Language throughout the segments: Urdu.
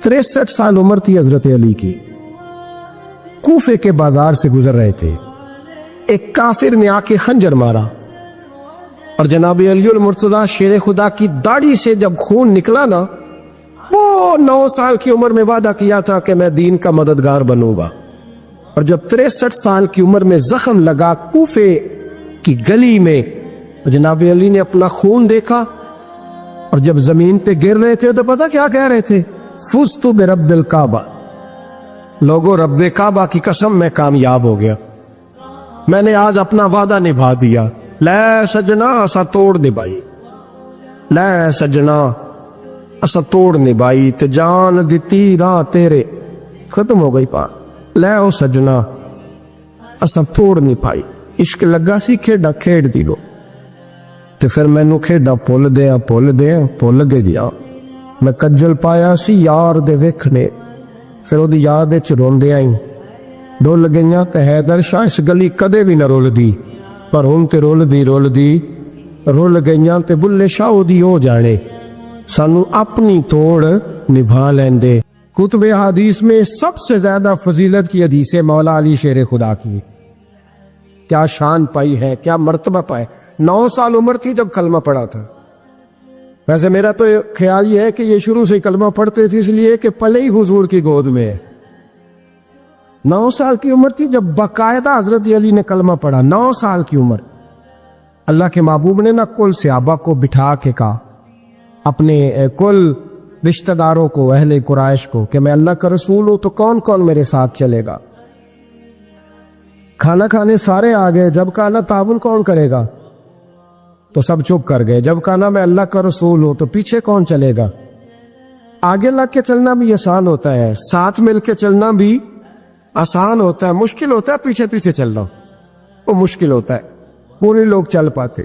63 سال عمر تھی حضرت علی کی، کوفے کے بازار سے گزر رہے تھے، ایک کافر نے آ کے خنجر مارا اور جناب علی المرتضیٰ شیر خدا کی داڑھی سے جب خون نکلا نا، وہ 9 سال کی عمر میں وعدہ کیا تھا کہ میں دین کا مددگار بنوں گا، اور جب 63 سال کی عمر میں زخم لگا کوفے کی گلی میں، جناب علی نے اپنا خون دیکھا اور جب زمین پہ گر رہے تھے تو پتہ کیا کہہ رہے تھے؟ فزت برب الکعبہ، لوگو رب کعبہ کی قسم میں کامیاب ہو گیا، میں نے آج اپنا وعدہ نبھا دیا، لے سجنا اسا توڑ نبھائی، لے سجنا اسا توڑ نبھائی تے جان دتی راہ تیرے، ختم ہو گئی بات، لے او سجنا اسا توڑ نہیں پائی، عشق لگا سی کھیڈا کھیڈ دی لو تے پھر مینوں کھیڈا پھول گئے دیا، میں کجل پایا سی یار دے ویکھنے، پھر وہ دی یاد وچ روندے آئی، ڈول گئیاں تے حیدر شاہ اس گلی کدے بھی نہ رول دی، پر ہن تے رول گئیاں تے بلے شاہ دی ہو جانے، سانو اپنی توڑ نبھا لیندے۔ کتب حدیث میں سب سے زیادہ فضیلت کی حدیث مولا علی شیر خدا کی، کیا شان پائی ہے، کیا مرتبہ پائے۔ 9 سال عمر تھی جب کلمہ پڑھا تھا، ویسے میرا تو خیال یہ ہے کہ یہ شروع سے کلمہ پڑھتے تھے اس لیے کہ پلے ہی حضور کی گود میں ہے۔ 9 سال کی عمر تھی جب باقاعدہ حضرت علی نے کلمہ پڑھا، 9 سال کی عمر۔ اللہ کے محبوب نے نہ کل صحابہ کو بٹھا کے کہا، اپنے کل رشتہ داروں کو، اہل قریش کو، کہ میں اللہ کا رسول ہوں تو کون کون میرے ساتھ چلے گا۔ کھانا کھانے سارے آ گئے، جب کہا نا تعاون کون کرے گا تو سب چپ کر گئے، جب کہا نا میں اللہ کا رسول ہوں تو پیچھے کون چلے گا۔ آگے لگ کے چلنا بھی آسان ہوتا ہے، ساتھ مل کے چلنا بھی آسان ہوتا ہے، مشکل ہوتا ہے پیچھے پیچھے چلنا، وہ مشکل ہوتا ہے، پورے لوگ چل پاتے،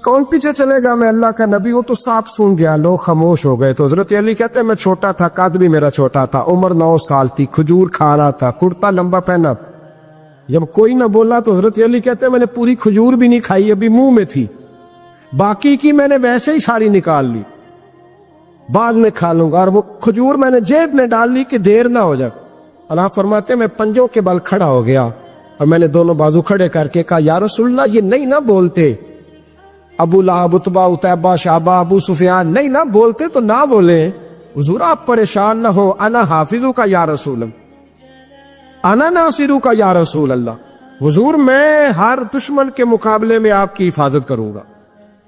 کون پیچھے چلے گا، میں اللہ کا نبی ہوں۔ تو سانپ سون گیا، لوگ خاموش ہو گئے۔ تو حضرت علی کہتے ہیں میں چھوٹا تھا، قد بھی میرا چھوٹا تھا، عمر 9 سال تھی، کھجور کھا رہا تھا، کرتا لمبا پہنا، جب کوئی نہ بولا تو حضرت علی کہتے ہیں میں نے پوری کھجور بھی نہیں کھائی، ابھی منہ میں تھی، باقی کی میں نے ویسے ہی ساری نکال لی، بعد میں کھا لوں گا، اور وہ کھجور میں نے جیب میں ڈال لی کہ دیر نہ ہو جائے۔ اللہ فرماتے ہیں میں پنجوں کے بل کھڑا ہو گیا اور میں نے دونوں بازو کھڑے کر کے کہا یا رسول اللہ یہ نہیں نہ بولتے، ابو لہب، عتبہ، عتیبہ، شعبہ، ابو سفیان نہیں نہ بولتے تو نہ بولیں، حضور آپ پریشان نہ ہو، انا حافظو کا یا رسول اللہ، انا ناصرو کا یا رسول اللہ، حضور میں ہر دشمن کے مقابلے میں آپ کی حفاظت کروں گا،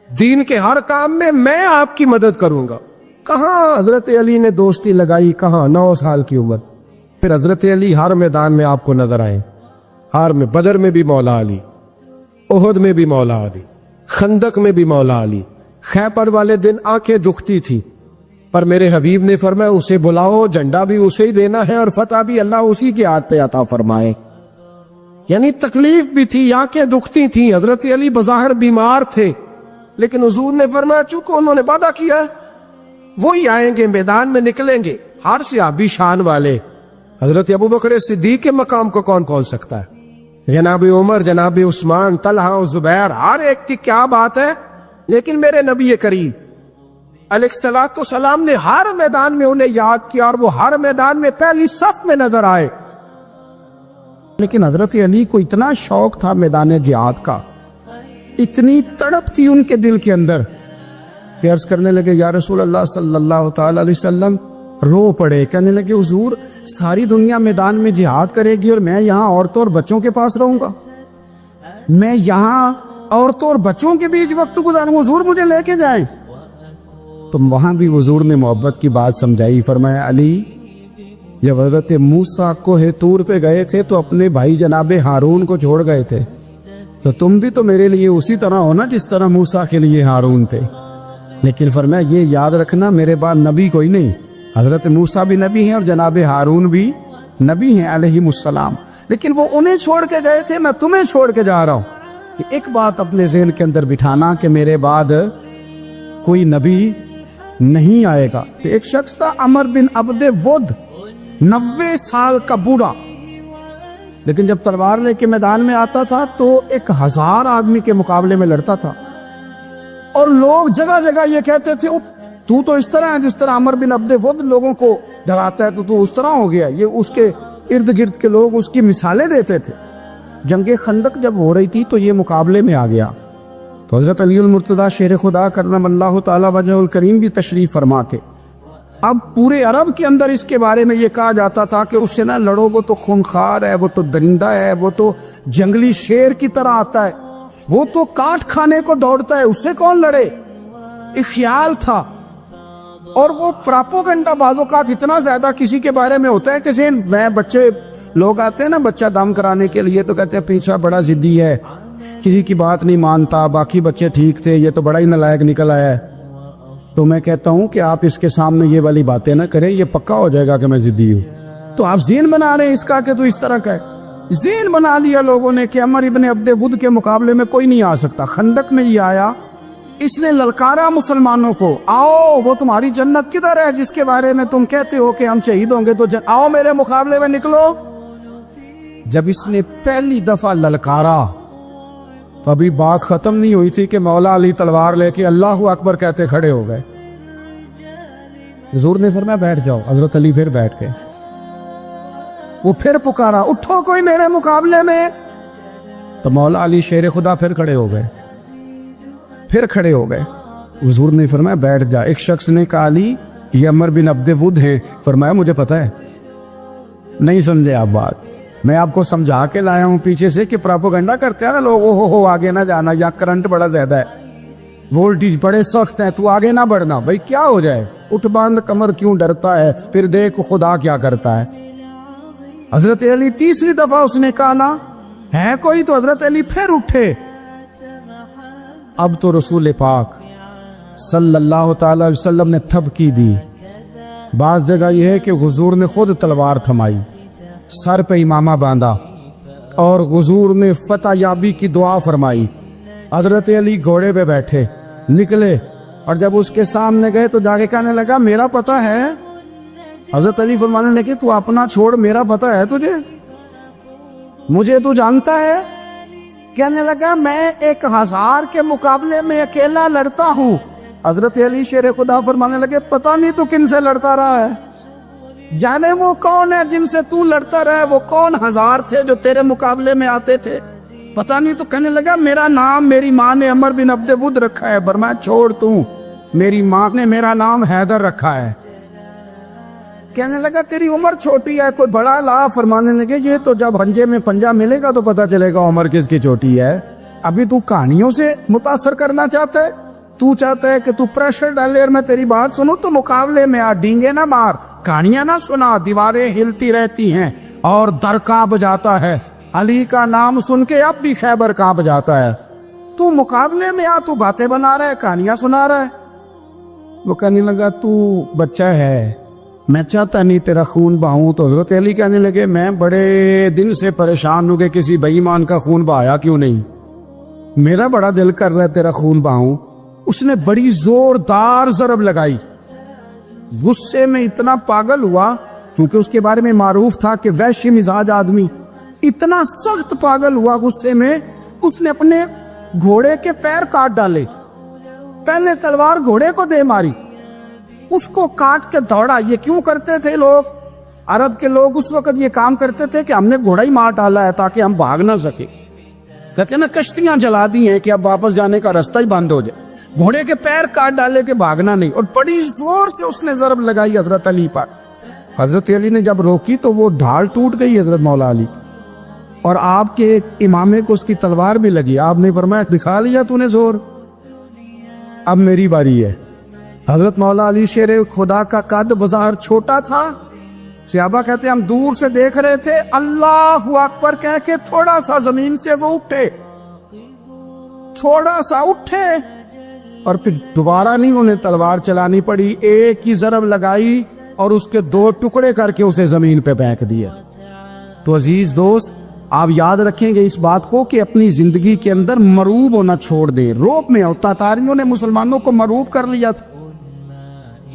دین کے ہر کام میں آپ کی مدد کروں گا۔ کہاں حضرت علی نے دوستی لگائی، کہاں 9 سال کی عمر۔ پھر حضرت علی ہر میدان میں آپ کو نظر آئے، ہر میں، بدر میں بھی مولا علی، احد میں بھی مولا علی، خندق میں بھی مولا علی۔ خیبر والے دن آنکھیں دکھتی تھی، پر میرے حبیب نے فرمایا اسے بلاؤ، جھنڈا بھی اسے ہی دینا ہے اور فتح بھی اللہ اسی کے ہاتھ پہ عطا فرمائے۔ یعنی تکلیف بھی تھی، آنکھیں دکھتی تھیں، حضرت علی بظاہر بیمار تھے، لیکن حضور نے فرمایا چونکہ انہوں نے وعدہ کیا ہے وہی آئیں گے، میدان میں نکلیں گے، ہر صحابی شان والے۔ حضرت ابوبکر صدیق کے مقام کو کون پہنچ سکتا ہے؟ جناب عمر، جناب عثمان، طلحہ و زبیر، ہر ایک کی کیا بات ہے، لیکن میرے نبی کریم علیہ الصلوۃ والسلام نے ہر میدان میں انہیں یاد کیا اور وہ ہر میدان میں پہلی صف میں نظر آئے۔ لیکن حضرت علی کو اتنا شوق تھا میدان جہاد کا، اتنی تڑپ تھی ان کے دل کے اندر کہ عرض کرنے لگے یا رسول اللہ صلی اللہ تعالی علیہ وسلم، رو پڑے، کہنے لگے حضور ساری دنیا میدان میں جہاد کرے گی اور میں یہاں عورتوں اور بچوں کے پاس رہوں گا، میں یہاں عورتوں اور بچوں کے بیچ وقت گزاروں، حضور مجھے لے کے جائیں۔ تو وہاں بھی حضور نے محبت کی بات سمجھائی، فرمایا علی جب حضرت موسیٰ کوہ طور پہ گئے تھے تو اپنے بھائی جناب ہارون کو چھوڑ گئے تھے، تو تم بھی تو میرے لیے اسی طرح ہو نا جس طرح موسیٰ کے لیے ہارون تھے، لیکن فرمایا یہ یاد رکھنا میرے بعد نبی کوئی نہیں، حضرت موسیٰ بھی نبی ہیں اور جناب ہارون بھی نبی ہیں علیہم السلام، لیکن وہ انہیں چھوڑ کے گئے تھے، میں تمہیں چھوڑ کے جا رہا ہوں۔ کہ ایک بات اپنے ذہن کے اندر بٹھانا کہ میرے بعد کوئی نبی نہیں آئے گا۔ تو ایک شخص تھا عمر بن عبد ود، 90 سال کا بوڑھا، لیکن جب تلوار لے کے میدان میں آتا تھا تو 1000 آدمی کے مقابلے میں لڑتا تھا، اور لوگ جگہ جگہ یہ کہتے تھے تو اس طرح ہے جس طرح عمر بن عبد ود لوگوں کو ڈراتا ہے تو اس طرح ہو گیا. یہ اس کے ارد گرد کے لوگ اس کی مثالیں دیتے تھے. جنگ خندق جب ہو رہی تھی تو یہ مقابلے میں آ گیا. تو حضرت علی المرتضیٰ شیر خدا کرم اللہ تعالی وجہ الکریم بھی تشریف فرما تھے. اب پورے عرب کے اندر اس کے بارے میں یہ کہا جاتا تھا کہ اس سے نہ لڑو، وہ تو خونخوار ہے، وہ تو درندہ ہے، وہ تو جنگلی شیر کی طرح آتا ہے، وہ تو کاٹ کھانے کو دوڑتا ہے، اس سے کون لڑے. ایک خیال تھا. اور وہ پراپوگنڈا بعض اوقات اتنا زیادہ کسی کے بارے میں ہوتا ہے کہ میں بچے لوگ آتے ہیں نا بچہ دم کرانے کے لیے تو کہتے ہیں پیچھا بڑا ضدی ہے، کسی کی بات نہیں مانتا، باقی بچے ٹھیک تھے، یہ تو بڑا ہی نالائق نکل آیا ہے. تو میں کہتا ہوں کہ آپ اس کے سامنے یہ والی باتیں نہ کریں، یہ پکا ہو جائے گا کہ میں ضدی ہوں. تو آپ ذہن بنا رہے ہیں اس کا کہ تو اس طرح کا ہے. ذہن بنا لیا لوگوں نے کہ عمر ابن عبد ود کے مقابلے میں کوئی نہیں آ سکتا. خندق میں یہ آیا، اس نے للکارا مسلمانوں کو، آؤ وہ تمہاری جنت کدھر ہے جس کے بارے میں تم کہتے ہو کہ ہم شہید ہوں گے، تو آؤ میرے مقابلے میں نکلو. جب اس نے پہلی دفعہ للکارا تو ابھی بات ختم نہیں ہوئی تھی کہ مولا علی تلوار لے کے اللہ اکبر کہتے کھڑے ہو گئے. حضور نے فرمایا بیٹھ جاؤ. حضرت علی پھر بیٹھ گئے. وہ پھر پکارا اٹھو کوئی میرے مقابلے میں. تو مولا علی شیر خدا پھر کھڑے ہو گئے. حضور نے فرمایا بیٹھ جا. ایک شخص نے کہا علی یہ عمر بن عبد ود ہیں. فرمایا مجھے پتہ ہے. نہیں سمجھے آپ بات، میں آپ کو سمجھا کے لایا ہوں پیچھے سے کہ پراپوگنڈا کرتے ہیں نا لوگ، ہو آگے نہ جانا، یا کرنٹ بڑا زیادہ ہے، وولٹیج بڑے سخت ہیں، تو آگے نہ بڑھنا. بھائی کیا ہو جائے، اٹھ باندھ کمر کیوں ڈرتا ہے، پھر دیکھ خدا کیا کرتا ہے. حضرت علی تیسری دفعہ اس نے کہا نا ہے کوئی، تو حضرت علی پھر اٹھے. اب تو رسول پاک صلی اللہ تعالی علیہ وسلم نے تھپکی دی. بعض جگہ یہ ہے کہ حضور نے خود تلوار تھمائی، سر پہ امامہ باندھا، اور حضور نے فتح یابی کی دعا فرمائی. حضرت علی گھوڑے پہ بیٹھے نکلے، اور جب اس کے سامنے گئے تو جا کے کہنے لگا میرا پتہ ہے. حضرت علی فرمانے لگے تو اپنا چھوڑ، میرا پتہ ہے تجھے، مجھے تو جانتا ہے. کہنے لگا میں 1000 کے مقابلے میں اکیلا لڑتا ہوں. حضرت علی شیر خدا فرمانے لگے پتہ نہیں تو کن سے لڑتا رہا ہے، جانے وہ کون ہے جن سے تو لڑتا رہا ہے، وہ کون 1000 تھے جو تیرے مقابلے میں آتے تھے، پتہ نہیں. تو کہنے لگا میرا نام میری ماں نے عمر بن عبد ود رکھا ہے. فرمایا چھوڑ تو، میری ماں نے میرا نام حیدر رکھا ہے. کہنے لگا تیری عمر چھوٹی ہے، کوئی بڑا لا. فرمانے لگے یہ تو جب پنجے میں پنجہ ملے گا تو پتہ چلے گا عمر کس کی چھوٹی ہے. ابھی تو کہانیوں سے متاثر کرنا چاہتا ہے، تو چاہتا ہے کہ تو پریشر ڈالے اور میں تیری بات سنوں، تو مقابلے میں آ، ڈینگے نہ مار، کہانیاں نہ سنا، دیواریں ہلتی رہتی ہیں اور در کانپ جاتا ہے. علی کا نام سن کے اب بھی خیبر کانپ جاتا ہے. تو مقابلے میں آ، تو باتیں بنا رہا ہے، کہانیاں سنا رہا ہے. وہ کہنے لگا تو بچہ ہے، میں چاہتا نہیں تیرا خون بہاؤں. تو حضرت علی کہنے لگے میں بڑے دن سے پریشان ہوں کہ کسی بے ایمان کا خون بہایا کیوں نہیں، میرا بڑا دل کر رہا ہے تیرا خون بہاؤں. اس نے بڑی زوردار ضرب لگائی. غصے میں اتنا پاگل ہوا، کیونکہ اس کے بارے میں معروف تھا کہ وحشی مزاج آدمی، اتنا سخت پاگل ہوا غصے میں، اس نے اپنے گھوڑے کے پیر کاٹ ڈالے. پہلے تلوار گھوڑے کو دے ماری، اس کو کاٹ کے دوڑا. یہ کیوں کرتے تھے لوگ، عرب کے لوگ اس وقت یہ کام کرتے تھے کہ ہم نے گھوڑا ہی مار ڈالا ہے تاکہ ہم بھاگ نہ سکے. کہتے ہیں نا کشتیاں جلا دی ہیں کہ اب واپس جانے کا راستہ ہی بند ہو جائے. گھوڑے کے پیر کاٹ ڈالے کہ بھاگنا نہیں. اور بڑی زور سے اس نے ضرب لگائی حضرت علی پر. حضرت علی نے جب روکی تو وہ ڈھال ٹوٹ گئی حضرت مولا علی، اور آپ کے امامے کو اس کی تلوار بھی لگی. آپ نے فرمایا دکھا لیا تو نے زور، اب میری باری ہے. حضرت مولا علی شیر خدا کا قد بظاہر چھوٹا تھا. صحابہ کہتے ہیں ہم دور سے دیکھ رہے تھے، اللہ اکبر کہہ کے تھوڑا سا زمین سے وہ اٹھے، تھوڑا سا اٹھے، اور پھر دوبارہ نہیں انہیں تلوار چلانی پڑی. ایک ہی ضرب لگائی اور اس کے 2 ٹکڑے کر کے اسے زمین پہ پھینک دیا. تو عزیز دوست آپ یاد رکھیں گے اس بات کو کہ اپنی زندگی کے اندر مروب ہونا چھوڑ دیں. روب میں تاتاریوں نے مسلمانوں کو مروب کر لیا تھا،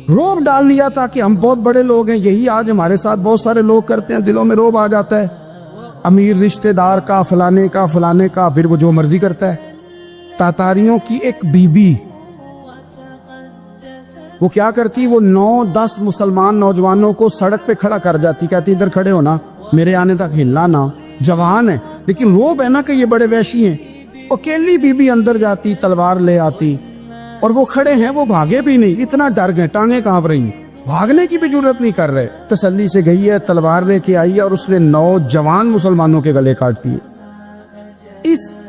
روب ڈال لیا تھا کہ ہم بہت بڑے لوگ ہیں. یہی آج ہمارے ساتھ بہت سارے لوگ کرتے ہیں، دلوں میں روب آ جاتا ہے، امیر رشتہ دار کا، فلانے کا، پھر وہ جو مرضی کرتا ہے. تاتاریوں کی ایک بی بی وہ کیا کرتی, وہ 9-10 مسلمان نوجوانوں کو سڑک پہ کھڑا کر جاتی, کہتی ادھر کھڑے ہونا, میرے آنے تک ہلنا نہ. جوان ہے لیکن روب ہے نا کہ یہ بڑے وحشی ہیں. اکیلی بی بی اندر جاتی, تلوار لے آتی, اور وہ کھڑے ہیں, وہ بھاگے بھی نہیں, اتنا ڈر گئے, ٹانگیں کانپ رہی, بھاگنے کی بھی ضرورت نہیں کر رہے. تسلی سے گئی ہے, تلوار لے کے آئی ہے, اور اس نے 9 جوان مسلمانوں کے گلے کاٹ دیے.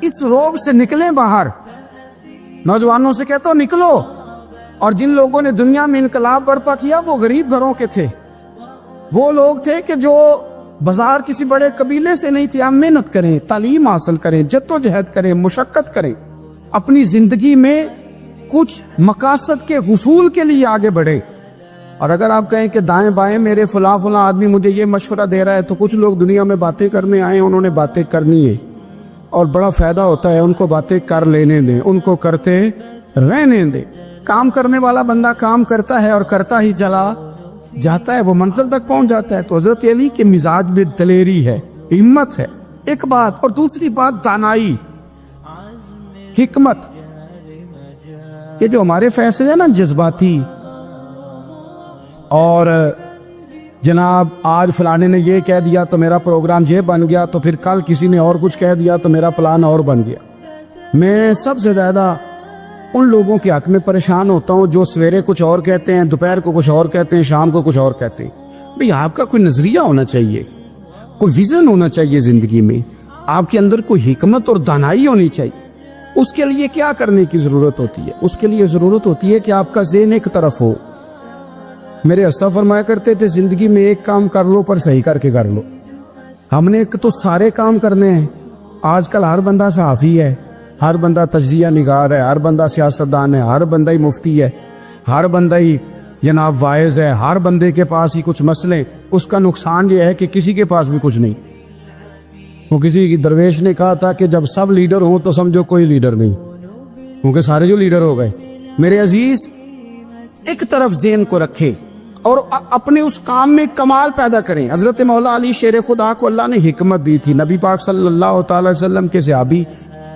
اس روب سے نکلیں باہر. نوجوانوں سے کہتا ہوں نکلو. اور جن لوگوں نے دنیا میں انقلاب برپا کیا وہ غریب گھروں کے تھے, وہ لوگ تھے کہ جو بازار کسی بڑے قبیلے سے نہیں تھے. آپ محنت کریں, تعلیم حاصل کریں, جدوجہد کریں, مشقت کریں, اپنی زندگی میں کچھ مقاصد کے حصول کے لیے آگے بڑھے. اور اگر آپ کہیں کہ دائیں بائیں میرے فلاں آدمی مجھے یہ مشورہ دے رہا ہے, تو کچھ لوگ دنیا میں باتیں کرنے آئے, انہوں نے باتیں کرنی ہے اور بڑا فائدہ ہوتا ہے, ان کو باتیں کر لینے دیں, ان کو کرتے رہنے دیں. کام کرنے والا بندہ کام کرتا ہے اور کرتا ہی چلا جاتا ہے, وہ منزل تک پہنچ جاتا ہے. تو حضرت علی کے مزاج میں دلیری ہے, ہمت ہے, ایک بات. اور دوسری بات دانائی, حکمت. یہ جو ہمارے فیصلے ہیں نا جذباتی, اور جناب آج فلانے نے یہ کہہ دیا تو میرا پروگرام یہ بن گیا, تو پھر کل کسی نے اور کچھ کہہ دیا تو میرا پلان اور بن گیا. میں سب سے زیادہ ان لوگوں کے حق میں پریشان ہوتا ہوں جو سویرے کچھ اور کہتے ہیں, دوپہر کو کچھ اور کہتے ہیں, شام کو کچھ اور کہتے ہیں. بھئی آپ کا کوئی نظریہ ہونا چاہیے, کوئی ویژن ہونا چاہیے زندگی میں, آپ کے اندر کوئی حکمت اور دانائی ہونی چاہیے. اس کے لیے کیا کرنے کی ضرورت ہوتی ہے؟ اس کے لیے ضرورت ہوتی ہے کہ آپ کا ذہن ایک طرف ہو. میرے اسا فرمایا کرتے تھے زندگی میں ایک کام کر لو پر صحیح کر کے کر لو. ہم نے ایک تو سارے کام کرنے ہیں. آج کل ہر بندہ صحافی ہے, ہر بندہ تجزیہ نگار ہے, ہر بندہ سیاستدان ہے, ہر بندہ ہی مفتی ہے, ہر بندہ ہی جناب واعظ ہے, ہر بندے کے پاس ہی کچھ مسئلے. اس کا نقصان یہ ہے کہ کسی کے پاس بھی کچھ نہیں. وہ کسی کی درویش نے کہا تھا کہ جب سب لیڈر ہوں تو سمجھو کوئی لیڈر نہیں, کیونکہ سارے جو لیڈر ہو گئے. میرے عزیز, ایک طرف ذہن کو رکھے اور اپنے اس کام میں کمال پیدا کریں. حضرت مولا علی شیر خدا کو اللہ نے حکمت دی تھی. نبی پاک صلی اللہ تعالی وسلم کے صحابی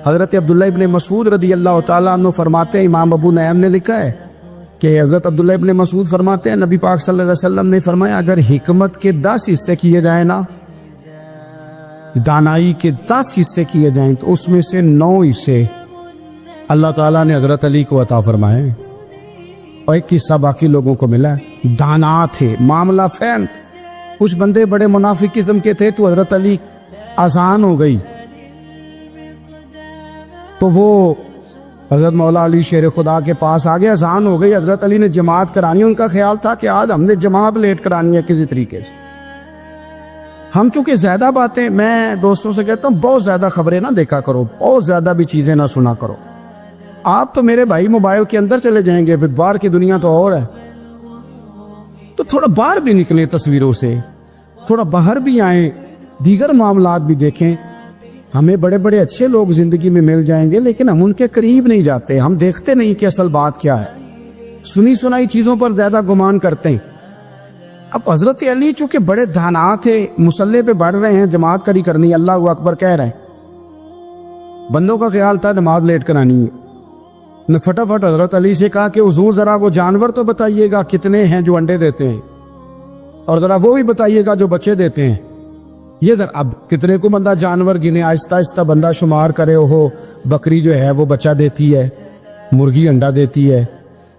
حضرت عبداللہ ابن مسعود رضی اللہ تعالیٰ عنہ فرماتے ہیں, امام ابو نعیم نے لکھا ہے کہ حضرت عبداللہ ابن مسعود فرماتے ہیں نبی پاک صلی اللہ علیہ وسلم نے فرمایا اگر حکمت کے 10 حصے کیے جائیں نا, دانائی کے 10 حصے کیے جائیں, تو اس میں سے 9 حصے اللہ تعالیٰ نے حضرت علی کو عطا فرمائے, اور ایک حصہ باقی لوگوں کو ملا. دانا تھے, معاملہ فہم. کچھ بندے بڑے منافق قسم کے تھے, تو حضرت علی آسان ہو گئی, تو وہ حضرت مولا علی شیر خدا کے پاس آگے, آسان ہو گئی. حضرت علی نے جماعت کرانی, ان کا خیال تھا کہ آج ہم نے جماعت لیٹ کرانی ہے کسی طریقے سے. ہم چونکہ زیادہ باتیں, میں دوستوں سے کہتا ہوں بہت زیادہ خبریں نہ دیکھا کرو, بہت زیادہ بھی چیزیں نہ سنا کرو. آپ تو میرے بھائی موبائل کے اندر چلے جائیں گے, پھر باہر کی دنیا تو اور ہے. تو تھوڑا باہر بھی نکلیں تصویروں سے, تھوڑا باہر بھی آئیں, دیگر معاملات بھی دیکھیں. ہمیں بڑے بڑے اچھے لوگ زندگی میں مل جائیں گے, لیکن ہم ان کے قریب نہیں جاتے. ہم دیکھتے نہیں کہ اصل بات کیا ہے, سنی سنائی چیزوں پر زیادہ گمان کرتے ہیں. اب حضرت علی چونکہ بڑے دانا تھے, مسلح پہ بڑھ رہے ہیں, جماعت کری کرنی, اللہ اکبر کہہ رہے ہیں. بندوں کا خیال تھا نماز لیٹ کرانی ہے. نے فٹافٹ حضرت علی سے کہا کہ حضور ذرا وہ جانور تو بتائیے گا کتنے ہیں جو انڈے دیتے ہیں, اور ذرا وہ بھی بتائیے گا جو بچے دیتے ہیں. یہ اب کتنے کو بندہ جانور گنے, آہستہ آہستہ بندہ شمار کرے. ہو بکری جو ہے وہ بچہ دیتی ہے, مرغی انڈا دیتی ہے,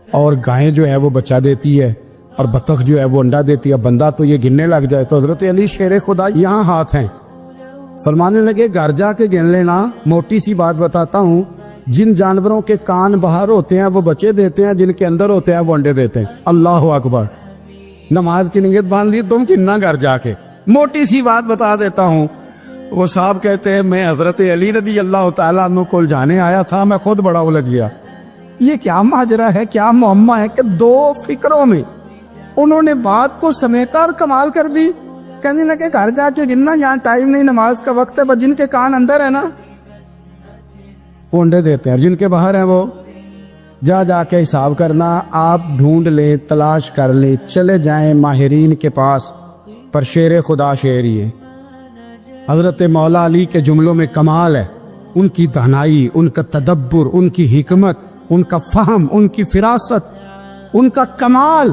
اور گائیں جو ہے وہ بچہ دیتی ہے, اور بطخ جو ہے وہ انڈا دیتی ہے. بندہ تو یہ گننے لگ جائے. تو حضرت علی شیر خدا یہاں ہاتھ ہیں, فرمانے لگے گھر جا کے گن لینا. موٹی سی بات بتاتا ہوں, جن جانوروں کے کان باہر ہوتے ہیں وہ بچے دیتے ہیں, جن کے اندر ہوتے ہیں وہ انڈے دیتے ہیں. اللہ اکبر. نماز کی نیت باندھ لی تم کننا گھر جا کے. موٹی سی بات بتا دیتا ہوں. وہ صاحب کہتے ہیں میں حضرت علی رضی اللہ تعالیٰ عنہ کو جانے آیا تھا, میں خود بڑا الجھ گیا. یہ کیا ماجرا ہے, کیا معمہ ہے کہ 2 فکروں میں انہوں نے بات کو سمیٹا اور کمال کر دی. کہنے لگے گھر جا کے گننا, یہاں ٹائم نہیں, نماز کا وقت ہے, بس جن کے کان اندر ہے نا وہ انڈے دیتے ہیں, اور جن کے باہر ہیں وہ جا کے حساب کرنا. آپ ڈھونڈ لیں, تلاش کر لیں, چلے جائیں ماہرین کے پاس, پر شیر خدا شیر ہی ہے. حضرت مولا علی کے جملوں میں کمال ہے, ان کی دانائی, ان کا تدبر, ان کی حکمت, ان کا فہم, ان کی فراست. ان کا کمال.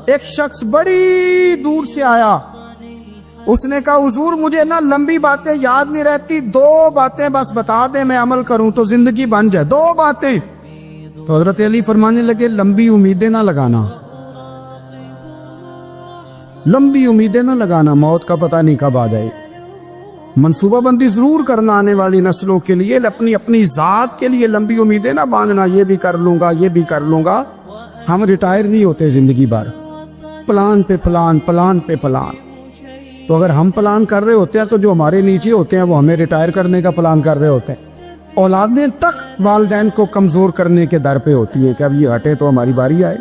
ایک شخص بڑی دور سے آیا, اس نے کہا حضور مجھے نا لمبی باتیں یاد نہیں رہتی, 2 باتیں بس بتا دیں میں عمل کروں تو زندگی بن جائے, 2 باتیں. تو حضرت علی فرمانے لگے لمبی امیدیں نہ لگانا, لمبی امیدیں نہ لگانا, موت کا پتہ نہیں کب آ جائے. منصوبہ بندی ضرور کرنا آنے والی نسلوں کے لیے, اپنی ذات کے لیے لمبی امیدیں نہ باندھنا, یہ بھی کر لوں گا یہ بھی کر لوں گا. ہم ریٹائر نہیں ہوتے زندگی بھر, پلان پہ پلان, پلان پہ پلان. تو اگر ہم پلان کر رہے ہوتے ہیں تو جو ہمارے نیچے ہوتے ہیں وہ ہمیں ریٹائر کرنے کا پلان کر رہے ہوتے ہیں. اولادیں تک والدین کو کمزور کرنے کے در پہ ہوتی ہے کہ اب یہ ہٹے تو ہماری باری آئے.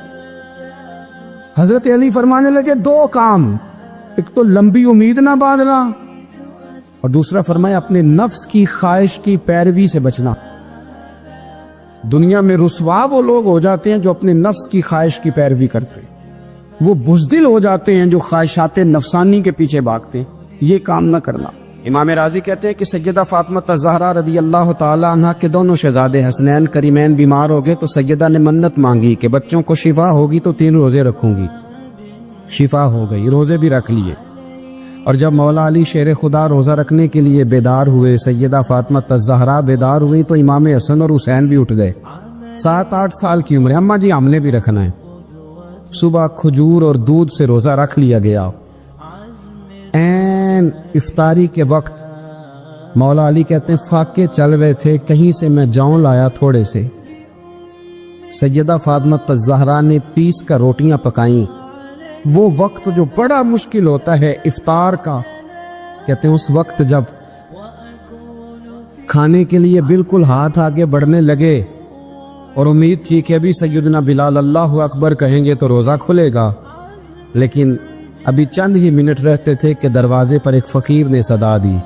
حضرت علی فرمانے لگے 2 کام, ایک تو لمبی امید نہ باندھنا, اور دوسرا فرمایا اپنے نفس کی خواہش کی پیروی سے بچنا. دنیا میں رسوا وہ لوگ ہو جاتے ہیں جو اپنے نفس کی خواہش کی پیروی کرتے ہیں, وہ بزدل ہو جاتے ہیں جو خواہشات نفسانی کے پیچھے بھاگتے ہیں. یہ کام نہ کرنا. امام راضی کہتے ہیں کہ سیدہ فاطمہ الزہرا رضی اللہ تعالی عنہ کے دونوں شہزادے حسنین کریمین بیمار ہو گئے تو سیدہ نے منت مانگی کہ بچوں کو شفا ہوگی تو 3 روزے رکھوں گی. شفا ہو گئی, روزے بھی رکھ لیے. اور جب مولا علی شیر خدا روزہ رکھنے کے لیے بیدار ہوئے, سیدہ فاطمہ الزہرا بیدار ہوئی تو امام حسن اور حسین بھی اٹھ گئے. 7-8 سال کی عمر, اماں جی ہم نے بھی رکھنا ہے. صبح کھجور اور دودھ سے روزہ رکھ لیا گیا. این افطاری کے وقت مولا علی کہتے ہیں فاقے چل رہے تھے, کہیں سے میں جاؤں لایا تھوڑے سے. سیدہ فاطمہ الزہرا نے پیس کر روٹیاں پکائیں. وہ وقت جو بڑا مشکل ہوتا ہے افطار کا, کہتے ہیں اس وقت جب کھانے کے لیے بالکل ہاتھ آگے بڑھنے لگے اور امید تھی کہ ابھی سیدنا بلال اللہ اکبر کہیں گے تو روزہ کھلے گا, لیکن ابھی چند ہی منٹ رہتے تھے کہ دروازے پر ایک فقیر نے صدا دی.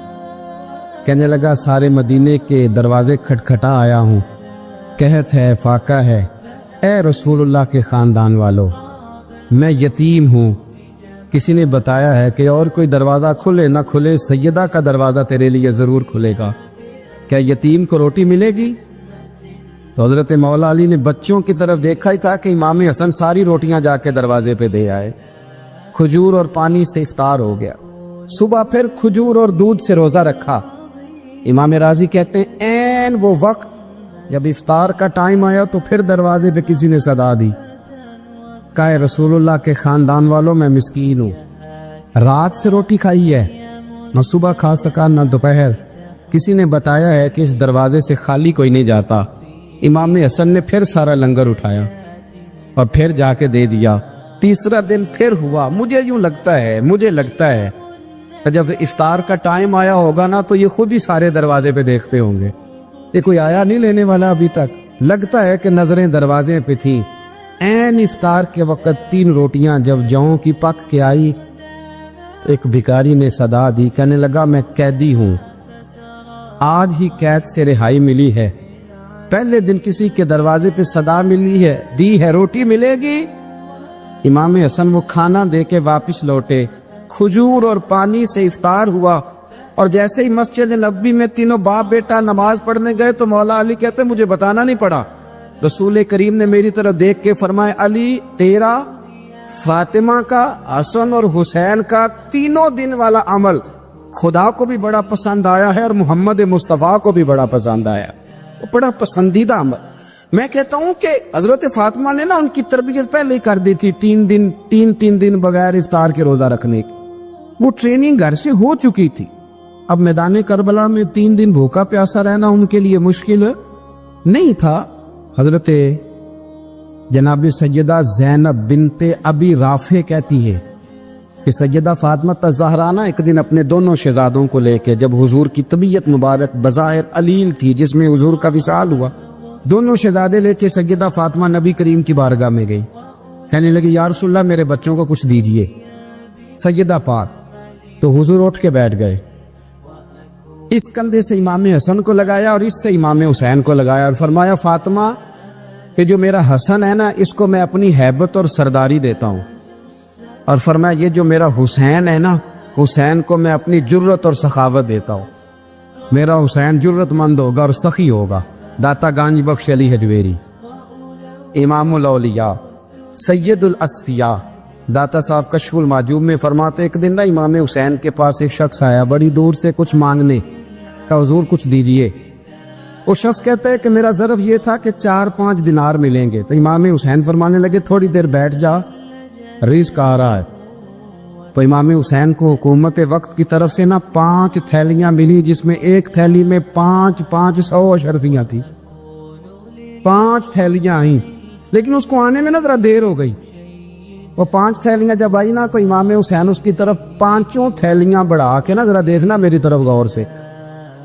کہنے لگا سارے مدینے کے دروازے کھٹکھٹا آیا ہوں, قحط ہے, فاقہ ہے, اے رسول اللہ کے خاندان والو میں یتیم ہوں. کسی نے بتایا ہے کہ اور کوئی دروازہ کھلے نہ کھلے سیدہ کا دروازہ تیرے لیے ضرور کھلے گا, کیا یتیم کو روٹی ملے گی؟ تو حضرت مولا علی نے بچوں کی طرف دیکھا ہی تھا کہ امام حسن ساری روٹیاں جا کے دروازے پہ دے آئے. کھجور اور پانی سے افطار ہو گیا. صبح پھر کھجور اور دودھ سے روزہ رکھا. امام راضی کہتے ہیں این وہ وقت جب افطار کا ٹائم آیا تو پھر دروازے پہ کسی نے صدا دی, کہا رسول اللہ کے خاندان والوں میں مسکین ہوں, رات سے روٹی کھائی ہے, نہ صبح کھا سکا نہ دوپہر. کسی نے بتایا ہے کہ اس دروازے سے خالی کوئی نہیں جاتا. امام حسن نے پھر سارا لنگر اٹھایا اور پھر جا کے دے دیا. تیسرا دن پھر ہوا. مجھے لگتا ہے کہ جب افطار کا ٹائم آیا ہوگا نا تو یہ خود ہی سارے دروازے پہ دیکھتے ہوں گے, یہ کوئی آیا نہیں لینے والا ابھی تک. لگتا ہے کہ نظریں دروازے پہ تھیں. این افطار کے وقت 3 روٹیاں جب جاؤں کی پک کے آئی تو ایک بھکاری نے صدا دی, کہنے لگا میں قیدی ہوں, آج ہی قید سے رہائی ملی ہے. پہلے دن کسی کے دروازے پہ صدا ملی ہے, دی ہے روٹی ملے گی. امام حسن وہ کھانا دے کے واپس لوٹے. کھجور اور پانی سے افطار ہوا اور جیسے ہی مسجد نبوی میں تینوں باپ بیٹا نماز پڑھنے گئے تو مولا علی کہتے مجھے بتانا نہیں پڑا. رسول کریم نے میری طرف دیکھ کے فرمایا علی تیرا, فاطمہ کا, حسن اور حسین کا 3 دن والا عمل خدا کو بھی بڑا پسند آیا ہے اور محمد مصطفیٰ کو بھی بڑا پسند آیا, وہ بڑا پسندیدہ عمل. میں کہتا ہوں کہ حضرت فاطمہ نے نا ان کی تربیت پہلے ہی کر دی تھی, 3 دن بغیر افطار کے روزہ رکھنے کی. وہ ٹریننگ گھر سے ہو چکی تھی. اب میدان کربلا میں 3 دن بھوکا پیاسا رہنا ان کے لیے مشکل نہیں تھا. حضرت جناب سیدہ زینب بنت ابی رافع کہتی ہے کہ سیدہ فاطمہ الزہرا ایک دن اپنے دونوں شہزادوں کو لے کے, جب حضور کی طبیعت مبارک بظاہر علیل تھی جس میں حضور کا وصال ہوا, دونوں شہزادے لے کے سیدہ فاطمہ نبی کریم کی بارگاہ میں گئی. کہنے لگی یا رسول اللہ میرے بچوں کو کچھ دیجئے. سیدہ پاک تو حضور اٹھ کے بیٹھ گئے. اس کندھے سے امام حسن کو لگایا اور اس سے امام حسین کو لگایا اور فرمایا فاطمہ کہ جو میرا حسن ہے نا اس کو میں اپنی ہیبت اور سرداری دیتا ہوں, اور فرمایا یہ جو میرا حسین ہے نا حسین کو میں اپنی جرت اور سخاوت دیتا ہوں. میرا حسین جرت مند ہوگا اور سخی ہوگا. داتا گانج بخش علی حجویری امام الاولیاء سید الاسفیاء داتا صاحب کشف المعجوب میں فرماتے ایک دن نا امام حسین کے پاس ایک شخص آیا بڑی دور سے کچھ مانگنے کہ حضور کچھ دیجئے. وہ شخص کہتا ہے کہ میرا ظرف یہ تھا کہ 4-5 دینار ملیں گے. تو امام حسین فرمانے لگے تھوڑی دیر بیٹھ جا، رزق آ رہا ہے. تو امام حسین کو حکومت وقت کی طرف سے نا 5 تھیلیاں ملی، جس میں ایک تھیلی میں 500 اشرفیاں تھی. 5 تھیلیاں آئیں، لیکن اس کو آنے میں نا ذرا دیر ہو گئی. وہ 5 تھیلیاں جب آئی نا تو امام حسین اس کی طرف 5 تھیلیاں بڑھا کے نا، ذرا دیکھنا میری طرف غور سے،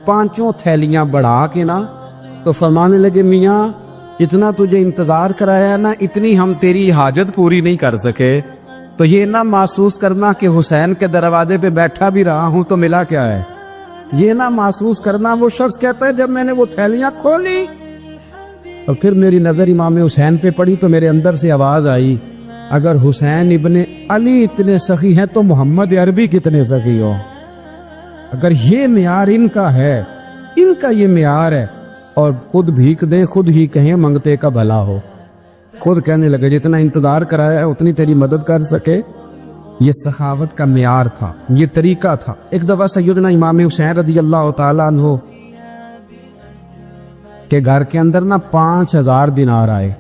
5 تھیلیاں بڑھا کے نا تو فرمانے لگے میاں اتنا تجھے انتظار کرایا ہے نا، اتنی ہم تیری حاجت پوری نہیں کر سکے. تو یہ نہ محسوس کرنا کہ حسین کے دروازے پہ بیٹھا بھی رہا ہوں تو ملا کیا ہے. یہ نہ محسوس کرنا. وہ شخص کہتا ہے جب میں نے وہ تھیلیاں کھولی اور پھر میری نظر امام حسین پہ پڑی تو میرے اندر سے آواز آئی، اگر حسین ابن علی اتنے سخی ہیں تو محمد عربی کتنے سخی ہو. اگر یہ معیار ان کا ہے، ان کا یہ معیار ہے، اور خود بھیک دیں خود ہی کہیں منگتے کا بھلا ہو. خود کہنے لگے جتنا انتظار کرایا ہے اتنی تیری مدد کر سکے. یہ سخاوت کا معیار تھا، یہ طریقہ تھا. ایک دفعہ سیدنا امام حسین رضی اللہ تعالیٰ عنہ کے گھر کے اندر نا 5000 دینار آئے.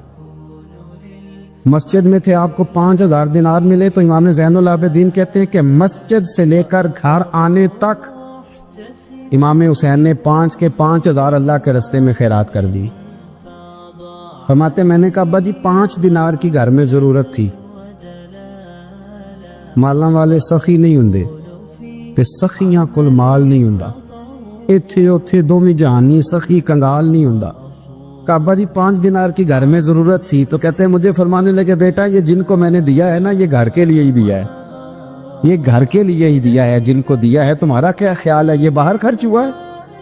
مسجد میں تھے، آپ کو 5000 دینار ملے. تو امام زین العابدین کہتے ہیں کہ مسجد سے لے کر گھر آنے تک امام حسین نے 5000 اللہ کے رستے میں خیرات کر دی. فرماتے میں نے کہا ابا جی 5 دینار کی گھر میں ضرورت تھی. مالاں والے سخی نہیں ہوندے تے سخیاں کل مال نہیں ہوندا. ایتھے اوتھے دوویں جہانی سخی کنگال نہیں ہوندا. کہا ابا جی 5 دینار کی گھر میں ضرورت تھی. تو کہتے ہیں مجھے فرمانے لگے بیٹا یہ جن کو میں نے دیا ہے نا یہ گھر کے لیے ہی دیا ہے، یہ گھر کے لیے ہی دیا ہے. جن کو دیا ہے تمہارا کیا خیال ہے یہ باہر خرچ ہوا ہے؟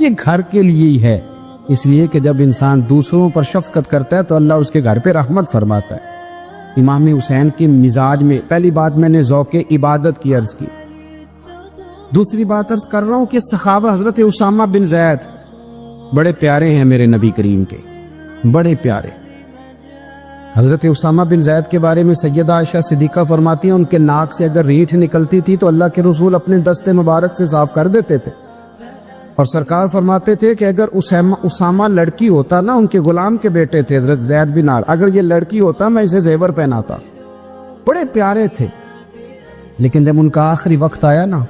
یہ گھر کے لیے ہی ہے. اس لیے کہ جب انسان دوسروں پر شفقت کرتا ہے تو اللہ اس کے گھر پہ رحمت فرماتا ہے. امام حسین کے مزاج میں پہلی بات میں نے ذوق عبادت کی عرض کی. دوسری بات عرض کر رہا ہوں کہ صحابہ حضرت اسامہ بن زید بڑے پیارے ہیں میرے نبی کریم کے، بڑے پیارے. حضرت اسامہ بن زید کے بارے میں سیدہ عائشہ صدیقہ فرماتی ہیں ان کے ناک سے اگر ریٹھ نکلتی تھی تو اللہ کے رسول اپنے دست مبارک سے صاف کر دیتے تھے. اور سرکار فرماتے تھے کہ اگر اسامہ لڑکی ہوتا نا، ان کے غلام کے بیٹے تھے حضرت زید بن عار، اگر یہ لڑکی ہوتا میں اسے زیور پہناتا. بڑے پیارے تھے. لیکن جب ان کا آخری وقت آیا نا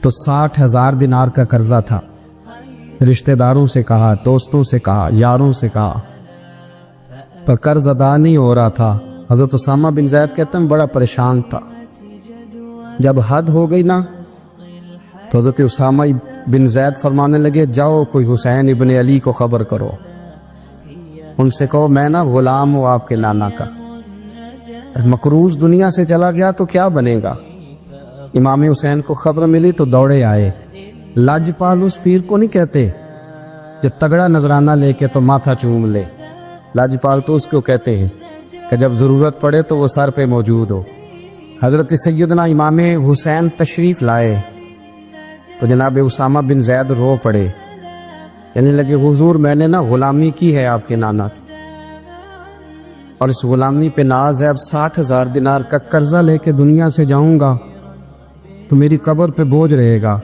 تو 60,000 دینار کا قرضہ تھا. رشتہ داروں سے کہا، دوستوں سے کہا، یاروں سے کہا، پر قرض ادا نہیں ہو رہا تھا. حضرت اسامہ بن زید کہتے ہیں بڑا پریشان تھا. جب حد ہو گئی نا تو حضرت اسامہ بن زید فرمانے لگے جاؤ کوئی حسین ابن علی کو خبر کرو، ان سے کہو میں نا غلام ہوں آپ کے نانا کا، مقروض دنیا سے چلا گیا تو کیا بنے گا. امام حسین کو خبر ملی تو دوڑے آئے. لاجپال اس پیر کو نہیں کہتے جو تگڑا نذرانہ لے کے تو ماتھا چوم لے. لاجپال تو اس کو کہتے ہیں کہ جب ضرورت پڑے تو وہ سر پہ موجود ہو. حضرت سیدنا امام حسین تشریف لائے تو جناب اسامہ بن زید رو پڑے. کہنے لگے حضور میں نے نا غلامی کی ہے آپ کے نانا کی، اور اس غلامی پہ ناز ہے. اب 60,000 دینار کا قرضہ لے کے دنیا سے جاؤں گا تو میری قبر پہ بوجھ رہے گا.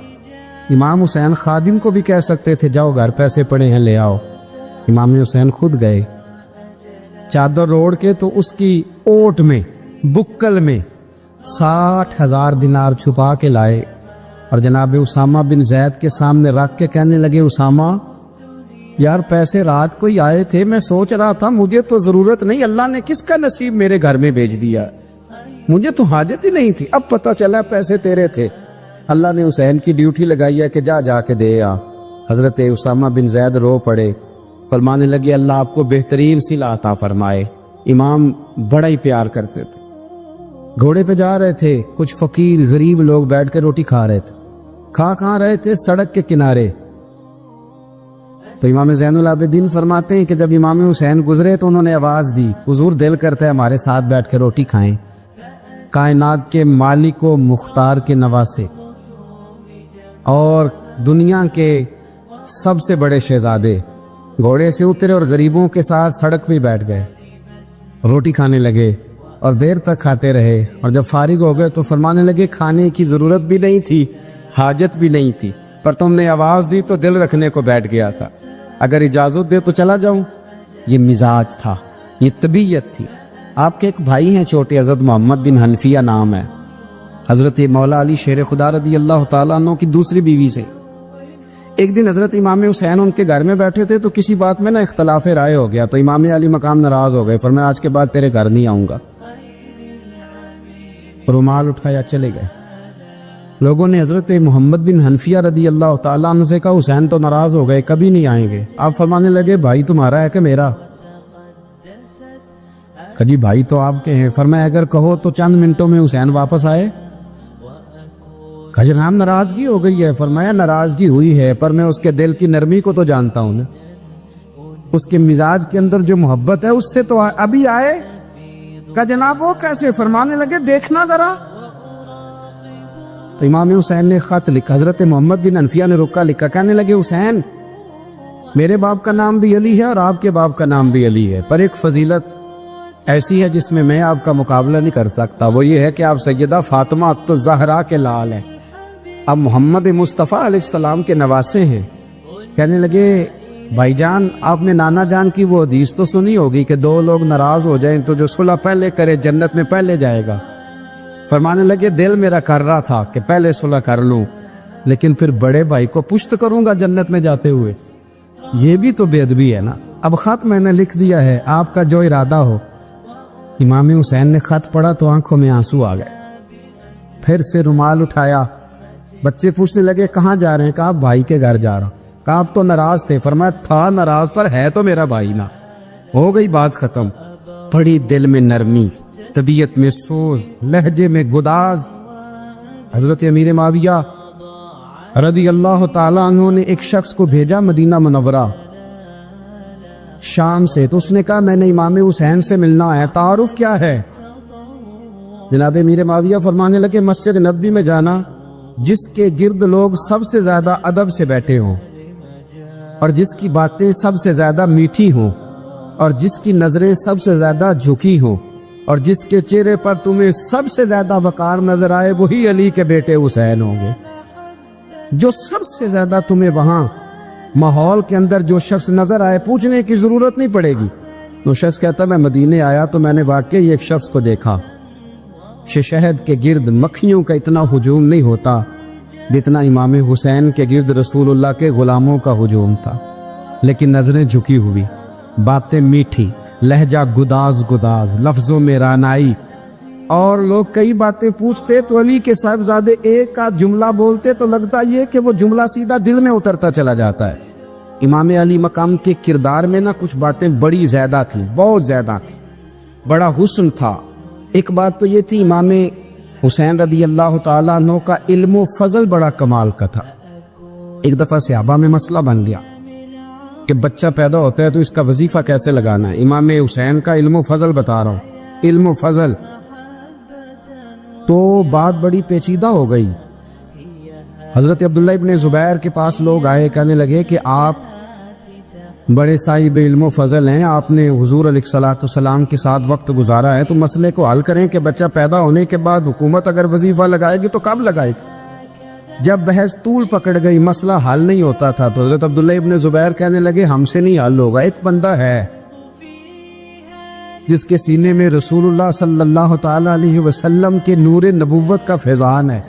امام حسین خادم کو بھی کہہ سکتے تھے جاؤ گھر پیسے پڑے ہیں لے آؤ. امام حسین خود گئے، چادر اوڑھ کے تو اس کی اوٹ میں بکل میں 60,000 دینار چھپا کے لائے اور جناب اسامہ بن زید کے سامنے رکھ کے کہنے لگے اسامہ یار پیسے رات کو ہی آئے تھے، میں سوچ رہا تھا مجھے تو ضرورت نہیں، اللہ نے کس کا نصیب میرے گھر میں بھیج دیا، مجھے تو حاجت ہی نہیں تھی، اب پتہ چلا پیسے تیرے تھے. اللہ نے حسین کی ڈیوٹی لگائی ہے کہ جا کے دے آ. حضرت اسامہ بن زید رو پڑے، فرمانے لگے اللہ آپ کو بہترین صلہ عطا فرمائے. امام بڑا ہی پیار کرتے تھے. گھوڑے پہ جا رہے تھے، کچھ فقیر غریب لوگ بیٹھ کے روٹی کھا رہے تھے. کھا رہے تھے سڑک کے کنارے. تو امام زین العابدین فرماتے ہیں کہ جب امام حسین گزرے تو انہوں نے آواز دی حضور دل کرتا ہے ہمارے ساتھ بیٹھ کے روٹی کھائیں. کائنات کے مالک و مختار کے نواسے اور دنیا کے سب سے بڑے شہزادے گھوڑے سے اترے اور غریبوں کے ساتھ سڑک پہ بیٹھ گئے، روٹی کھانے لگے. اور دیر تک کھاتے رہے، اور جب فارغ ہو گئے تو فرمانے لگے کھانے کی ضرورت بھی نہیں تھی، حاجت بھی نہیں تھی، پر تم نے آواز دی تو دل رکھنے کو بیٹھ گیا تھا، اگر اجازت دے تو چلا جاؤں۔ یہ مزاج تھا، یہ طبیعت تھی۔ آپ کے ایک بھائی ہیں چھوٹے، حضرت محمد بن حنفیہ نام ہے، حضرت مولا علی شیر خدا رضی اللہ تعالیٰ عنہ کی دوسری بیوی سے۔ ایک دن حضرت امام حسین ان کے گھر میں بیٹھے تھے تو کسی بات میں اختلاف رائے ہو گیا، تو امام علی مقام ناراض ہو گئے، فرمایا آج کے بعد تیرے گھر نہیں آؤں گا، رومال اٹھایا چلے گئے۔ لوگوں نے حضرت محمد بن حنفیہ رضی اللہ تعالیٰ عنہ سے کہا حسین تو ناراض ہو گئے، کبھی نہیں آئیں گے۔ آپ فرمانے لگے بھائی تمہارا ہے کہ میرا؟ کہا جی بھائی تو آپ کے ہیں۔ فرمایا اگر کہو تو چند منٹوں میں حسین واپس آئے۔ کہا جناب ناراضگی ہو گئی ہے۔ فرمایا ناراضگی ہوئی ہے، پر میں اس کے دل کی نرمی کو تو جانتا ہوں نا، اس کے مزاج کے اندر جو محبت ہے اس سے تو ابھی آئے۔ کہا جناب وہ کیسے؟ فرمانے لگے دیکھنا ذرا۔ تو امام حسین نے خط لکھا، حضرت محمد بن حنفیہ نے رکا لکھا، کہنے لگے حسین میرے باپ کا نام بھی علی ہے اور آپ کے باپ کا نام بھی علی ہے، پر ایک فضیلت ایسی ہے جس میں آپ کا مقابلہ نہیں کر سکتا، وہ یہ ہے کہ آپ سیدہ فاطمہ الزہرا کے لال ہیں، اب محمد مصطفیٰ علیہ السلام کے نواسے ہیں۔ کہنے لگے بھائی جان آپ نے نانا جان کی وہ حدیث تو سنی ہوگی کہ دو لوگ ناراض ہو جائیں تو جو صلح پہلے کرے جنت میں پہلے جائے گا۔ فرمانے لگے دل میرا کر رہا تھا کہ پہلے صلح کر لوں، لیکن پھر بڑے بھائی کو پشت کروں گا جنت میں جاتے ہوئے، یہ بھی تو بے ادبی ہے نا۔ اب خط میں نے لکھ دیا ہے، آپ کا جو ارادہ ہو۔ امام حسین نے خط پڑھا تو آنکھوں میں آنسو آ گئے، پھر سے رومال اٹھایا۔ بچے پوچھنے لگے کہاں جا رہے ہیں؟ کہا بھائی کے گھر جا رہا ہوں۔ کہا آپ تو ناراض تھے؟ فرمایا تھا ناراض، پر ہے تو میرا بھائی نا، ہو گئی بات ختم۔ بڑی دل میں نرمی، طبیعت میں سوز، لہجے میں گداز۔ حضرت امیر معاویہ رضی اللہ تعالیٰ عنہ نے ایک شخص کو بھیجا مدینہ منورہ شام سے، تو اس نے کہا میں نے امام حسین سے ملنا ہے، تعارف کیا ہے؟ جناب امیر معاویہ فرمانے لگے مسجد نبوی میں جانا جس کے گرد لوگ سب سے زیادہ ادب سے بیٹھے ہوں، اور جس کی باتیں سب سے زیادہ میٹھی ہوں، اور جس کی نظریں سب سے زیادہ جھکی ہوں، اور جس کے چہرے پر تمہیں سب سے زیادہ وقار نظر آئے، وہی علی کے بیٹے حسین ہوں گے۔ جو سب سے زیادہ تمہیں وہاں ماحول کے اندر جو شخص نظر آئے، پوچھنے کی ضرورت نہیں پڑے گی۔ وہ شخص کہتا میں مدینے آیا تو میں نے واقعی ایک شخص کو دیکھا، شہد کے گرد مکھیوں کا اتنا ہجوم نہیں ہوتا جتنا امام حسین کے گرد رسول اللہ کے غلاموں کا ہجوم تھا، لیکن نظریں جھکی ہوئی، باتیں میٹھی، لہجہ گداز گداز، لفظوں میں رانائی، اور لوگ کئی باتیں پوچھتے تو علی کے صاحبزادے ایک کا جملہ بولتے تو لگتا یہ کہ وہ جملہ سیدھا دل میں اترتا چلا جاتا ہے۔ امام علی مقام کے کردار میں کچھ باتیں بڑی زیادہ تھیں، بہت زیادہ تھیں، بڑا حسن تھا۔ ایک بات تو یہ تھی امام حسین رضی اللہ تعالیٰ عنہ کا علم و فضل بڑا کمال کا تھا۔ ایک دفعہ صحابہ میں مسئلہ بن گیا کہ بچہ پیدا ہوتا ہے تو اس کا وظیفہ کیسے لگانا ہے۔ امام حسین کا علم و فضل بتا رہا ہوں، علم و فضل، تو بات بڑی پیچیدہ ہو گئی۔ حضرت عبداللہ ابن زبیر کے پاس لوگ آئے، کہنے لگے کہ آپ بڑے صاحب علم و فضل ہیں، آپ نے حضور علیہ الصلوۃ والسلام کے ساتھ وقت گزارا ہے، تو مسئلے کو حل کریں کہ بچہ پیدا ہونے کے بعد حکومت اگر وظیفہ لگائے گی تو کب لگائے گی؟ جب بحث طول پکڑ گئی، مسئلہ حل نہیں ہوتا تھا، تو حضرت عبداللہ ابن زبیر کہنے لگے ہم سے نہیں حل ہوگا، ایک بندہ ہے جس کے سینے میں رسول اللہ صلی اللہ تعالیٰ علیہ وسلم کے نور نبوت کا فیضان ہے،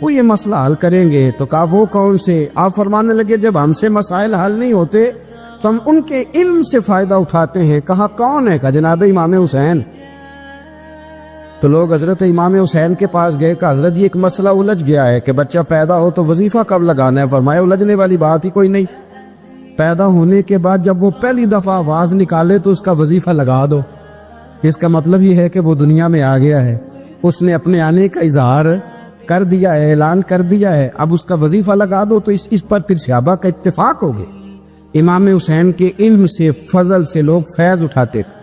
وہ یہ مسئلہ حل کریں گے۔ تو کہا وہ کون سے؟ آپ فرمانے لگے جب ہم سے مسائل حل نہیں ہوتے تو ہم ان کے علم سے فائدہ اٹھاتے ہیں۔ کہا کون ہے؟ کہا جناب امام حسین۔ تو لوگ حضرت امام حسین کے پاس گئے، کہا حضرت یہ ایک مسئلہ الجھ گیا ہے کہ بچہ پیدا ہو تو وظیفہ کب لگانا ہے۔ فرمایا الجھنے والی بات ہی کوئی نہیں، پیدا ہونے کے بعد جب وہ پہلی دفعہ آواز نکالے تو اس کا وظیفہ لگا دو۔ اس کا مطلب یہ ہے کہ وہ دنیا میں آ گیا ہے، اس نے اپنے آنے کا اظہار کر دیا ہے، اعلان کر دیا ہے، اب اس کا وظیفہ لگا دو۔ تو اس پر پھر صحابہ کا اتفاق ہو گیا۔ امام حسین کے علم سے، فضل سے لوگ فیض اٹھاتے تھے۔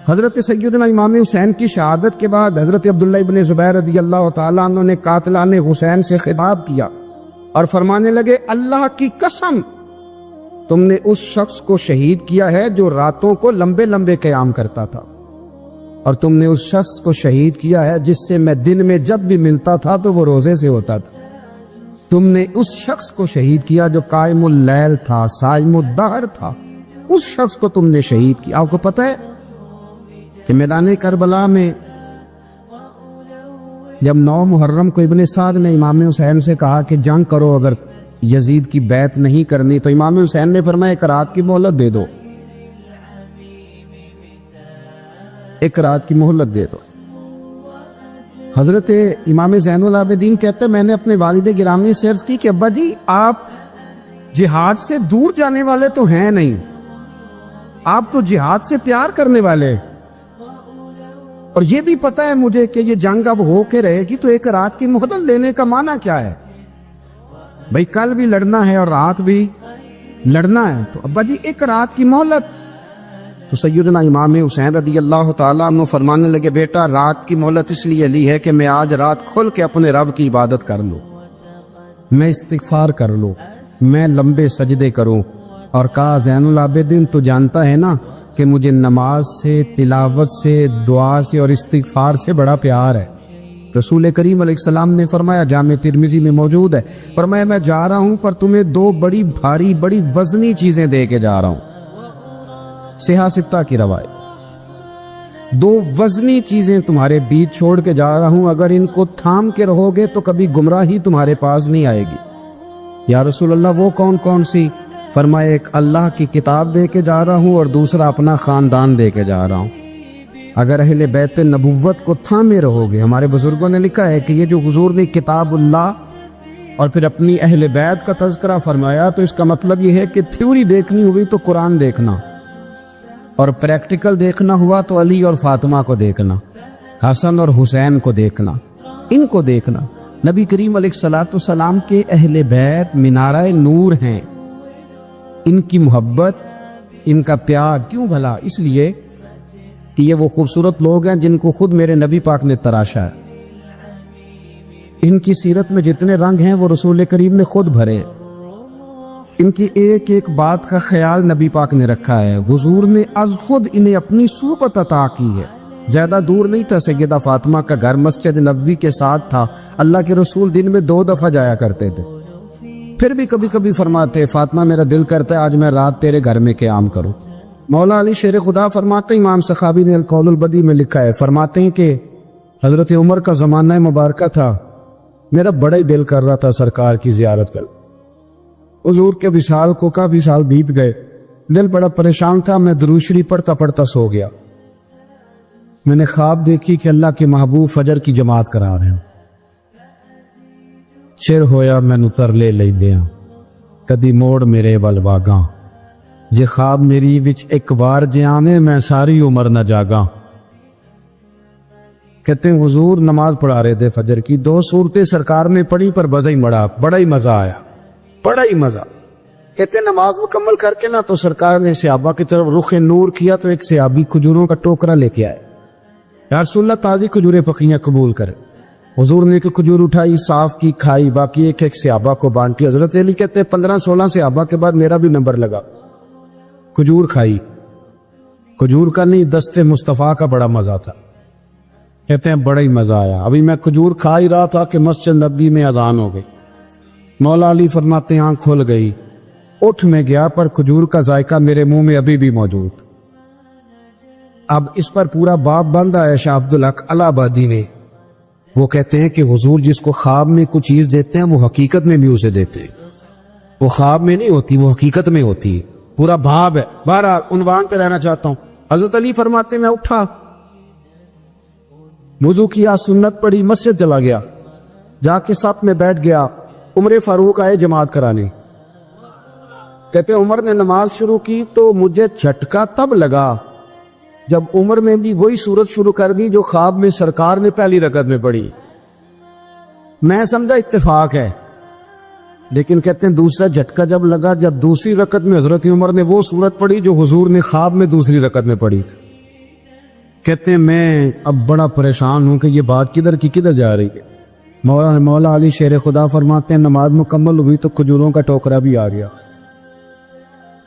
حضرت سیدنا امام حسین کی شہادت کے بعد حضرت عبداللہ ابن زبیر رضی اللہ تعالیٰ عنہ نے قاتلان حسین سے خطاب کیا اور فرمانے لگے اللہ کی قسم تم نے اس شخص کو شہید کیا ہے جو راتوں کو لمبے لمبے قیام کرتا تھا، اور تم نے اس شخص کو شہید کیا ہے جس سے میں دن میں جب بھی ملتا تھا تو وہ روزے سے ہوتا تھا. تم نے اس شخص کو شہید کیا جو قائم اللیل تھا، صائم الدہر تھا. اس شخص کو تم نے شہید کیا. آپ کو پتہ ہے کہ میدان کربلا میں جب 9 محرم کو ابن سعد نے امام حسین سے کہا کہ جنگ کرو، اگر یزید کی بیعت نہیں کرنی، تو امام حسین نے فرمایا ایک رات کی مہلت دے دو، ایک رات کی مہلت دے دو. حضرت امام زین العابدین کہتے ہیں میں نے اپنے والد گرامی سے عرض کی کہ ابا جی آپ جہاد سے دور جانے والے تو ہیں نہیں، آپ تو جہاد سے پیار کرنے والے، اور یہ بھی پتہ ہے مجھے کہ یہ جنگ اب ہو کے رہے گی، تو ایک رات کی مہلت لینے کا معنی کیا ہے؟ بھئی کل بھی لڑنا ہے اور رات بھی لڑنا ہے، تو ابا جی ایک رات کی مہلت. تو سیدنا امام حسین رضی اللہ تعالیٰ عنہ فرمانے لگے بیٹا رات کی مہلت اس لیے لی ہے کہ میں آج رات کھل کے اپنے رب کی عبادت کر لوں، میں استغفار کر لوں، میں لمبے سجدے کروں. اور کہا زین العابدین تو جانتا ہے نا کہ مجھے نماز سے، تلاوت سے، دعا سے اور استغفار سے بڑا پیار ہے. رسول کریم علیہ السلام نے فرمایا، جامع ترمذی میں موجود ہے، فرمایا میں جا رہا ہوں پر تمہیں 2 بڑی بھاری بڑی وزنی چیزیں دے کے جا رہا ہوں. صحیح 6 کی روایت، 2 وزنی چیزیں تمہارے بیچ چھوڑ کے جا رہا ہوں، اگر ان کو تھام کے رہو گے تو کبھی گمراہی تمہارے پاس نہیں آئے گی. یا رسول اللہ وہ کون کون سی؟ فرمایا ایک اللہ کی کتاب دے کے جا رہا ہوں اور دوسرا اپنا خاندان دے کے جا رہا ہوں. اگر اہل بیت نبوت کو تھامے رہو گے، ہمارے بزرگوں نے لکھا ہے کہ یہ جو حضور نے کتاب اللہ اور پھر اپنی اہل بیت کا تذکرہ فرمایا، تو اس کا مطلب یہ ہے کہ تھیوری دیکھنی ہوئی تو قرآن دیکھنا، اور پریکٹیکل دیکھنا ہوا تو علی اور فاطمہ کو دیکھنا، حسن اور حسین کو دیکھنا، ان کو دیکھنا. نبی کریم علیہ الصلوۃ والسلام کے اہل بیت مینارہ نور ہیں. ان کی محبت، ان کا پیار کیوں بھلا؟ اس لیے کہ یہ وہ خوبصورت لوگ ہیں جن کو خود میرے نبی پاک نے تراشا ہے. ان کی سیرت میں جتنے رنگ ہیں وہ رسول کریم نے خود بھرے. ان کی ایک ایک بات کا خیال نبی پاک نے رکھا ہے. حضور نے از خود انہیں اپنی صحبت عطا کی ہے. زیادہ دور نہیں تھا، سیدہ فاطمہ کا گھر مسجد نبوی کے ساتھ تھا. اللہ کے رسول دن میں 2 دفعہ جایا کرتے تھے. پھر بھی کبھی کبھی فرماتے فاطمہ میرا دل کرتا ہے آج میں رات تیرے گھر میں قیام کروں. مولا علی شیر خدا فرماتے ہیں، امام سخاوی نے القول البدی میں لکھا ہے، فرماتے ہیں کہ حضرت عمر کا زمانہ مبارکہ تھا، میرا بڑا ہی دل کر رہا تھا سرکار کی زیارت کر. حضور کے وصال کو کافی سال بیت گئے، دل بڑا پریشان تھا. میں درود شریف پڑھتا پڑھتا سو گیا. میں نے خواب دیکھی کہ اللہ کے محبوب فجر کی جماعت کرا رہے ہیں. چر ہویا مینوں ترلے لیندیاں کدی موڑ میرے ول واگاں، جے خواب میری وچ ایک وار جے آویں میں ساری عمر نہ جاگاں. کہتے ہیں حضور نماز پڑھا رہے تھے فجر کی، 2 صورتیں سرکار نے پڑھی پر بڑا ہی مزہ آیا، بڑا ہی مزہ. کہتے ہیں نماز مکمل کر کے نا تو سرکار نے صحابہ کی طرف رخ نور کیا تو ایک صحابی کھجوروں کا ٹوکرا لے کے آئے. یا رسول اللہ تازی کھجوریں پکیاں قبول کرے. حضور نے ایک کھجور اٹھائی، صاف کی، کھائی، باقی ایک صحابہ کو بانٹی. حضرت علی کہتے ہیں 15-16 صحابہ کے بعد میرا بھی نمبر لگا. کھجور کھائی، کھجور کا نہیں دست مصطفیٰ کا بڑا مزہ تھا. کہتے ہیں بڑا ہی مزہ آیا. ابھی میں کھجور کھا ہی رہا تھا کہ مسجد نبوی میں اذان ہو گئی. مولا علی فرماتے ہیں آنکھ کھل گئی، اٹھ میں گیا پر کھجور کا ذائقہ میرے منہ میں ابھی بھی موجود. اب اس پر پورا باب بندہ ہے شاہ عبدالحق الہ آبادی نے. وہ کہتے ہیں کہ حضور جس کو خواب میں کچھ چیز دیتے ہیں وہ حقیقت میں بھی اسے دیتے ہیں. وہ خواب میں نہیں ہوتی، وہ حقیقت میں ہوتی ہے. پورا باب ہے. بہرحال عنوان پہ رہنا چاہتا ہوں. حضرت علی فرماتے ہیں میں اٹھا، وضو کیا، سنت پڑھی، مسجد چلا گیا، جا کے صف میں بیٹھ گیا. عمر فاروق آئے جماعت کرانے. کہتے عمر نے نماز شروع کی تو مجھے جھٹکا تب لگا جب عمر نے بھی وہی صورت شروع کر دی جو خواب میں سرکار نے پہلی رکعت میں پڑھی. میں سمجھا اتفاق ہے، لیکن کہتے ہیں دوسرا جھٹکا جب لگا جب دوسری رکعت میں حضرت عمر نے وہ صورت پڑھی جو حضور نے خواب میں دوسری رکعت میں پڑھی تھی. کہتے ہیں میں اب بڑا پریشان ہوں کہ یہ بات کدھر کی کدھر جا رہی ہے. مولا علی شیر خدا فرماتے ہیں نماز مکمل ہوئی تو کھجوروں کا ٹوکرا بھی آ گیا.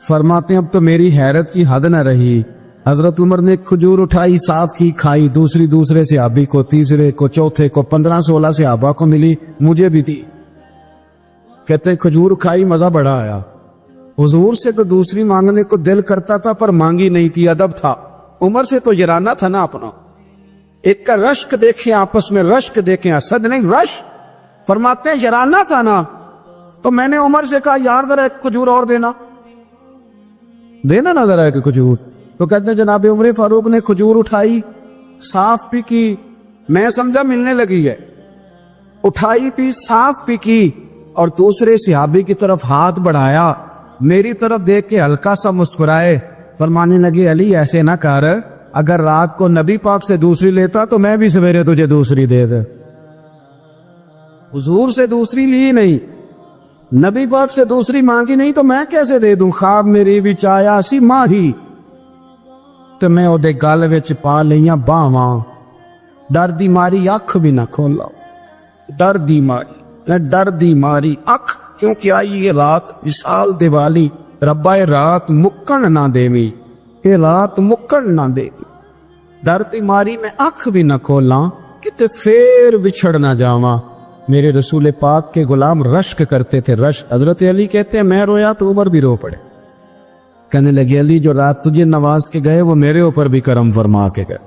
فرماتے ہیں اب تو میری حیرت کی حد نہ رہی حضرت عمر نے کھجور اٹھائی، صاف کی، کھائی، دوسرے صحابی کو، تیسرے کو، چوتھے کو، 15-16 صحابہ کو ملی، مجھے بھی دی۔ کہتے ہیں کھجور کھائی، مزہ بڑا آیا۔ حضور سے تو دوسری مانگنے کو دل کرتا تھا پر مانگی نہیں تھی، ادب تھا۔ عمر سے تو یرانا تھا نا اپنا۔ ایک کا رشک دیکھیں، آپس میں رشک دیکھیں، حسد نہیں، رش۔ فرماتے ہیں یرانا تھا نا، تو میں نے عمر سے کہا یار ذرا ایک کھجور اور دینا نا ذرا ایک کھجور۔ تو کہتے ہیں جناب عمر فاروق نے کھجور اٹھائی، صاف بھی کی، میں سمجھا ملنے لگی ہے، اٹھائی بھی، صاف بھی کی، اور دوسرے صحابی کی طرف ہاتھ بڑھایا، میری طرف دیکھ کے ہلکا سا مسکرائے، فرمانے لگے علی ایسے نہ کر، اگر رات کو نبی پاک سے دوسری لیتا تو میں بھی سویرے تجھے دوسری دے دے۔ حضور سے دوسری لی نہیں، نبی پاک سے دوسری مانگی نہیں، تو میں کیسے دے دوں؟ خواب میری وچ آیا سی ماہی، تو میں او دے گل وچ پا لئیاں باواں، ڈر دی ماری اکھ بھی نہ کھولا، ڈر دی ماری اکھ، کیونکہ آئی یہ رات وصال دیوالی، ربا یہ رات مکن نہ دیوی، یہ رات مکن نہ دیوی، ڈر دی ماری میں اکھ بھی نہ کھولا، کتے پھر بچھڑ نہ جاواں۔ میرے رسول پاک کے غلام رشک کرتے تھے، رشک۔ حضرت علی کہتے ہیں میں رویا تو عمر بھی رو پڑے، کہنے لگے علی جو رات تجھے نواز کے گئے وہ میرے اوپر بھی کرم فرما کے گئے۔